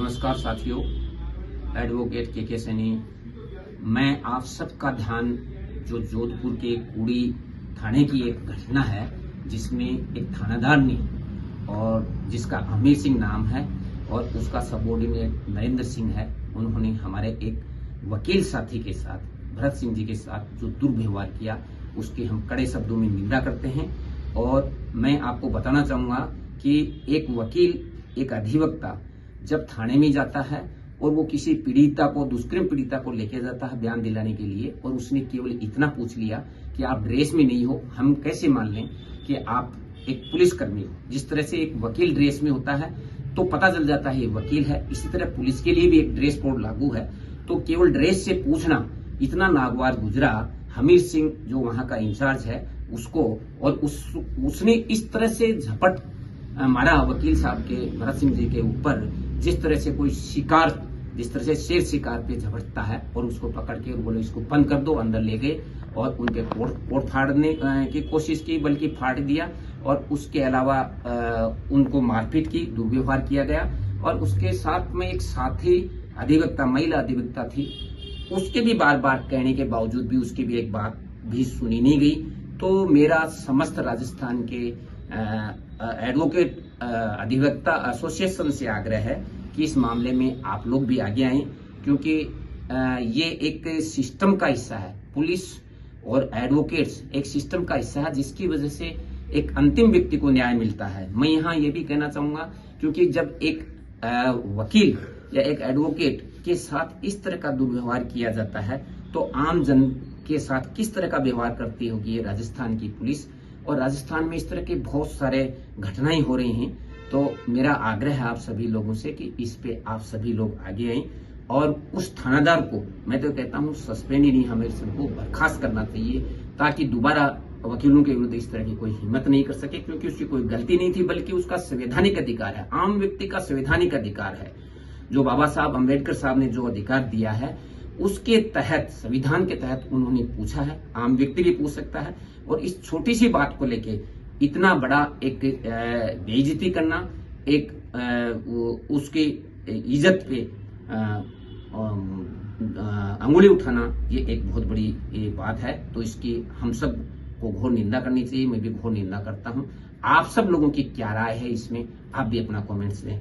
नमस्कार साथियों, एडवोकेट के सैनी। मैं आप सबका ध्यान जो जोधपुर के कूड़ी थाने की एक घटना है जिसमें एक थानेदार ने और जिसका अमीर सिंह नाम है और उसका सबॉर्डिनेट नरेंद्र सिंह है, उन्होंने हमारे एक वकील साथी के साथ भरत सिंह जी के साथ जो दुर्व्यवहार किया उसकी हम कड़े शब्दों में निंदा करते हैं। और मैं आपको बताना चाहूंगा कि एक वकील, एक अधिवक्ता जब थाने में जाता है और वो किसी पीड़िता को, दुष्कर्म पीड़िता को लेके जाता है बयान दिलाने के लिए, और उसने केवल इतना पूछ लिया कि आप ड्रेस में नहीं हो, हम कैसे मान लें कि आप एक पुलिसकर्मी हो। जिस तरह से एक वकील ड्रेस में होता है तो पता चल जाता है ये वकील है, इसी तरह पुलिस के लिए भी एक ड्रेस कोड लागू है। तो केवल ड्रेस से पूछना इतना नागवार गुजरा हमीर सिंह जो वहां का इंचार्ज है उसको, और उसने इस तरह से झपट मारा वकील साहब के, भरत सिंह जी के ऊपर, जिस तरह से कोई शिकार, जिस तरह से शेर शिकार पे झपटता है, और उसको पकड़ के बोले इसको बंद कर दो। अंदर ले गए और उनके कोट फाड़ने की कोशिश की, बल्कि फाड़ दिया। और उसके अलावा उनको मारपीट की, दुर्व्यवहार किया गया। और उसके साथ में एक साथी अधिवक्ता, महिला अधिवक्ता थी, उसके भी बार बार कहने के बावजूद भी उसकी भी एक बात भी सुनी नहीं गई। तो मेरा समस्त राजस्थान के एडवोकेट अधिवक्ता एसोसिएशन से आग्रह है कि इस मामले में आप लोग भी आगे आएं, क्योंकि ये एक सिस्टम का हिस्सा है। पुलिस और एडवोकेट्स एक सिस्टम का हिस्सा है जिसकी वजह से एक अंतिम व्यक्ति को न्याय मिलता है। मैं यहाँ ये भी कहना चाहूंगा, क्योंकि जब एक वकील या एक एडवोकेट के साथ इस तरह का दुर्व्यवहार किया जाता है तो आम जन के साथ किस तरह का व्यवहार करती होगी ये राजस्थान की पुलिस। और राजस्थान में इस तरह के बहुत सारे घटनाएं हो रही हैं। तो मेरा आग्रह है आप सभी लोगों से कि इस पे आप सभी लोग आगे आएं, और उस थानेदार को मैं तो कहता हूं सस्पेंड ही नहीं, हमें सबको बर्खास्त करना चाहिए, ताकि दोबारा वकीलों के विरुद्ध इस तरह की कोई हिम्मत नहीं कर सके। क्योंकि उसकी कोई गलती नहीं थी, बल्कि उसका संवैधानिक अधिकार है, आम व्यक्ति का संवैधानिक अधिकार है। जो बाबा साहब अम्बेडकर साहब ने जो अधिकार दिया है उसके तहत, संविधान के तहत उन्होंने पूछा है, आम व्यक्ति भी पूछ सकता है। और इस छोटी सी बात को लेके इतना बड़ा एक बेइज्जती करना, एक उसकी इज्जत पे अंगुली उठाना, ये एक बहुत बड़ी बात है। तो इसकी हम सब को घोर निंदा करनी चाहिए। मैं भी घोर निंदा करता हूं। आप सब लोगों की क्या राय है इसमें, आप भी अपना कमेंट्स दें।